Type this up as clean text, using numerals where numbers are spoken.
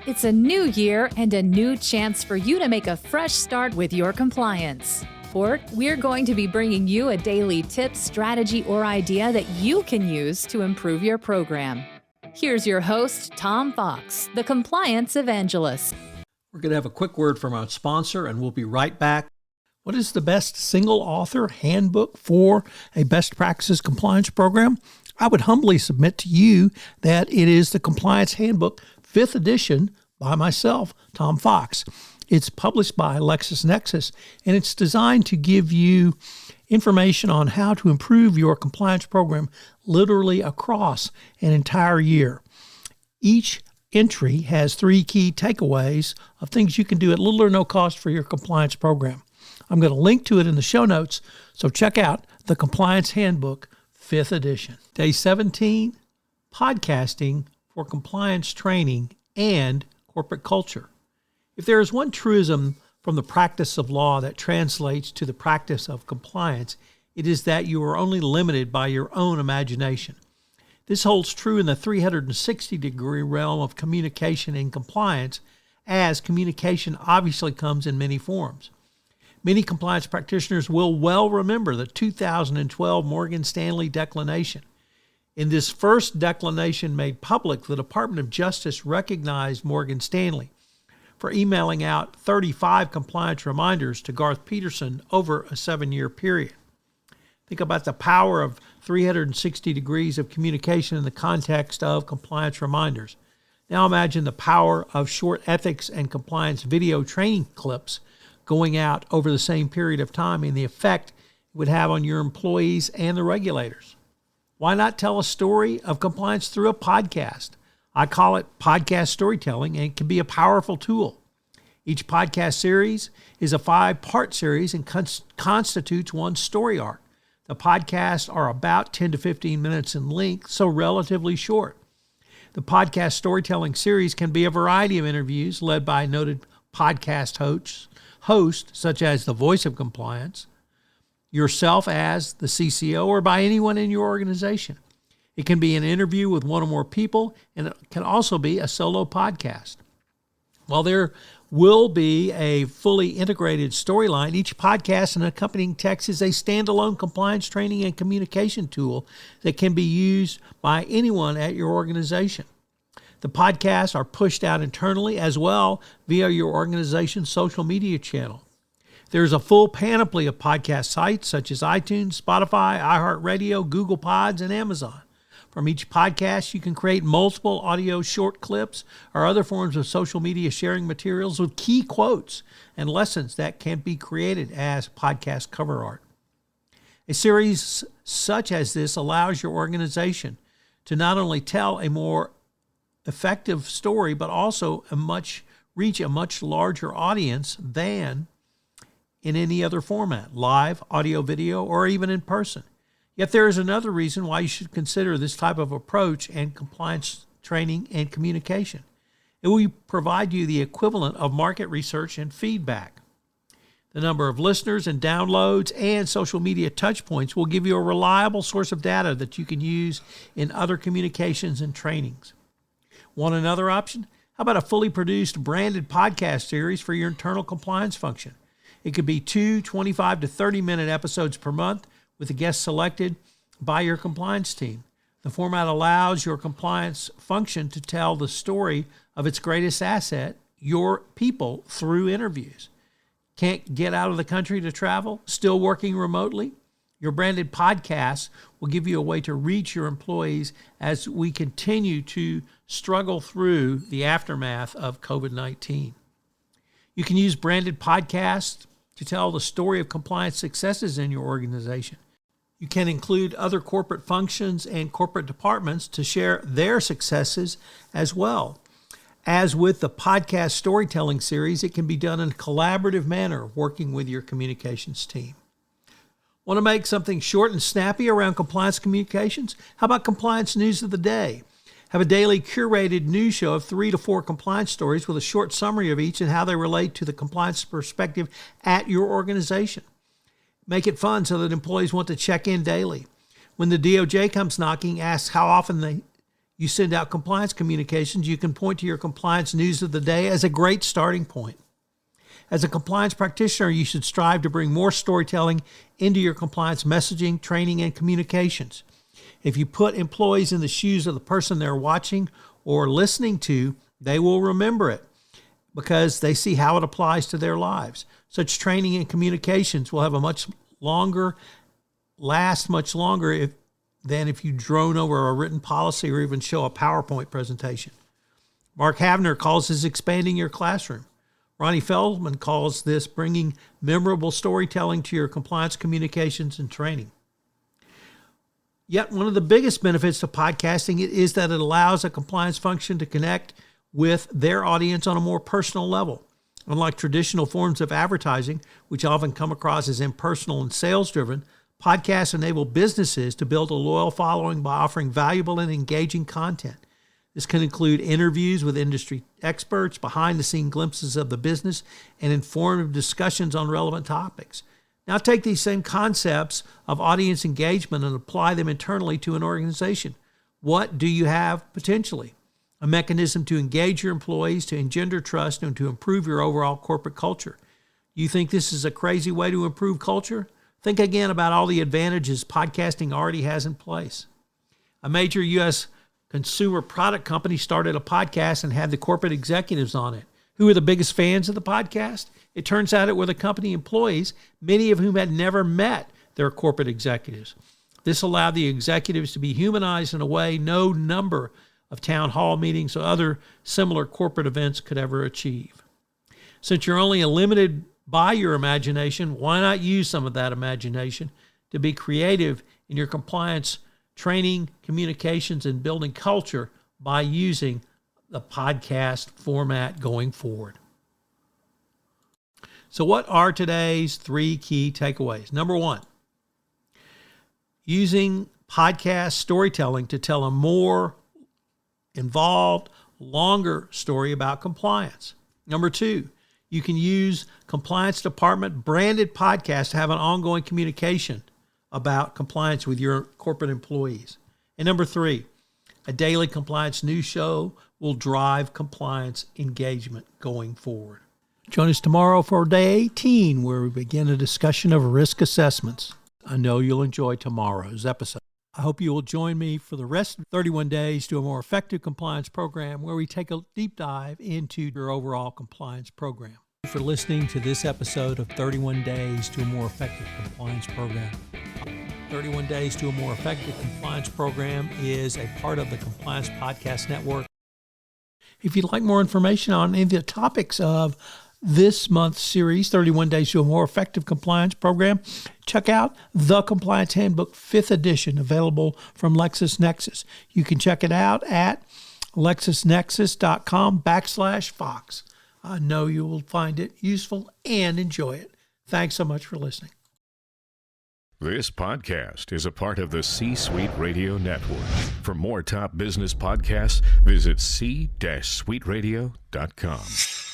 It's a new year and a new chance for you to make a fresh start with your compliance. We're going to be bringing you a daily tip, strategy, or idea that you can use to improve your program. Here's your host, Tom Fox, the Compliance Evangelist. We're going to have a quick word from our sponsor, and we'll be right back. What is the best single-author handbook for a best practices compliance program? I would humbly submit to you that it is the Compliance Handbook, 5th edition, by myself, Tom Fox. It's published by LexisNexis, and it's designed to give you information on how to improve your compliance program literally across an entire year. Each entry has 3 key takeaways of things you can do at little or no cost for your compliance program. I'm going to link to it in the show notes, so check out the Compliance Handbook, 5th edition. Day 17, podcasting for compliance training and corporate culture. If there is one truism from the practice of law that translates to the practice of compliance, it is that you are only limited by your own imagination. This holds true in the 360-degree realm of communication and compliance, as communication obviously comes in many forms. Many compliance practitioners will well remember the 2012 Morgan Stanley declination. In this first declination made public, the Department of Justice recognized Morgan Stanley for emailing out 35 compliance reminders to Garth Peterson over a 7-year period. Think about the power of 360 degrees of communication in the context of compliance reminders. Now imagine the power of short ethics and compliance video training clips going out over the same period of time and the effect it would have on your employees and the regulators. Why not tell a story of compliance through a podcast? I call it podcast storytelling, and it can be a powerful tool. Each podcast series is a 5-part series and constitutes one story arc. The podcasts are about 10 to 15 minutes in length, so relatively short. The podcast storytelling series can be a variety of interviews led by noted podcast hosts such as the voice of compliance, yourself as the CCO, or by anyone in your organization. It can be an interview with one or more people, and it can also be a solo podcast. While there will be a fully integrated storyline, each podcast and accompanying text is a standalone compliance training and communication tool that can be used by anyone at your organization. The podcasts are pushed out internally as well via your organization's social media channel. There's a full panoply of podcast sites such as iTunes, Spotify, iHeartRadio, Google Pods, and Amazon. From each podcast, you can create multiple audio short clips or other forms of social media sharing materials with key quotes and lessons that can be created as podcast cover art. A series such as this allows your organization to not only tell a more effective story, but also reach a much larger audience than in any other format, live, audio, video, or even in person. Yet there is another reason why you should consider this type of approach and compliance training and communication. It will provide you the equivalent of market research and feedback. The number of listeners and downloads and social media touch points will give you a reliable source of data that you can use in other communications and trainings. Want another option? How about a fully produced branded podcast series for your internal compliance function? It could be 2 25 to 30-minute episodes per month with a guest selected by your compliance team. The format allows your compliance function to tell the story of its greatest asset, your people, through interviews. Can't get out of the country to travel? Still working remotely? Your branded podcast will give you a way to reach your employees as we continue to struggle through the aftermath of COVID-19. You can use branded podcasts to tell the story of compliance successes in your organization. You can include other corporate functions and corporate departments to share their successes as well. As with the podcast storytelling series, it can be done in a collaborative manner, working with your communications team. Want to make something short and snappy around compliance communications? How about compliance news of the day? Have a daily curated news show of 3 to 4 compliance stories with a short summary of each and how they relate to the compliance perspective at your organization. Make it fun so that employees want to check in daily. When the DOJ comes knocking, ask how often you send out compliance communications, you can point to your compliance news of the day as a great starting point. As a compliance practitioner, you should strive to bring more storytelling into your compliance messaging, training, and communications. If you put employees in the shoes of the person they're watching or listening to, they will remember it because they see how it applies to their lives. Such training and communications will have a much longer than if you drone over a written policy or even show a PowerPoint presentation. Mark Havner calls this expanding your classroom. Ronnie Feldman calls this bringing memorable storytelling to your compliance communications and training. Yet one of the biggest benefits to podcasting is that it allows a compliance function to connect with their audience on a more personal level. Unlike traditional forms of advertising, which often come across as impersonal and sales-driven, podcasts enable businesses to build a loyal following by offering valuable and engaging content. This can include interviews with industry experts, behind-the-scenes glimpses of the business, and informative discussions on relevant topics. Now take these same concepts of audience engagement and apply them internally to an organization. What do you have potentially? A mechanism to engage your employees, to engender trust, and to improve your overall corporate culture. You think this is a crazy way to improve culture? Think again about all the advantages podcasting already has in place. A major U.S. consumer product company started a podcast and had the corporate executives on it. Who were the biggest fans of the podcast? It turns out it were the company employees, many of whom had never met their corporate executives. This allowed the executives to be humanized in a way no number of town hall meetings or other similar corporate events could ever achieve. Since you're only limited by your imagination, why not use some of that imagination to be creative in your compliance training, communications, and building culture by using the podcast format going forward? So what are today's 3 key takeaways? Number 1, using podcast storytelling to tell a more involved, longer story about compliance. Number 2, you can use compliance department branded podcasts to have an ongoing communication about compliance with your corporate employees. And number 3, a daily compliance news show will drive compliance engagement going forward. Join us tomorrow for day 18, where we begin a discussion of risk assessments. I know you'll enjoy tomorrow's episode. I hope you will join me for the rest of 31 days to a more effective compliance program where we take a deep dive into your overall compliance program. Thank you for listening to this episode of 31 Days to a More Effective Compliance Program. 31 Days to a More Effective Compliance Program is a part of the Compliance Podcast Network. If you'd like more information on any of the topics of this month's series, 31 Days to a More Effective Compliance Program, check out The Compliance Handbook 5th edition, available from LexisNexis. You can check it out at lexisnexis.com/Fox. I know you will find it useful and enjoy it. Thanks so much for listening. This podcast is a part of the C-Suite Radio Network. For more top business podcasts, visit c-suiteradio.com.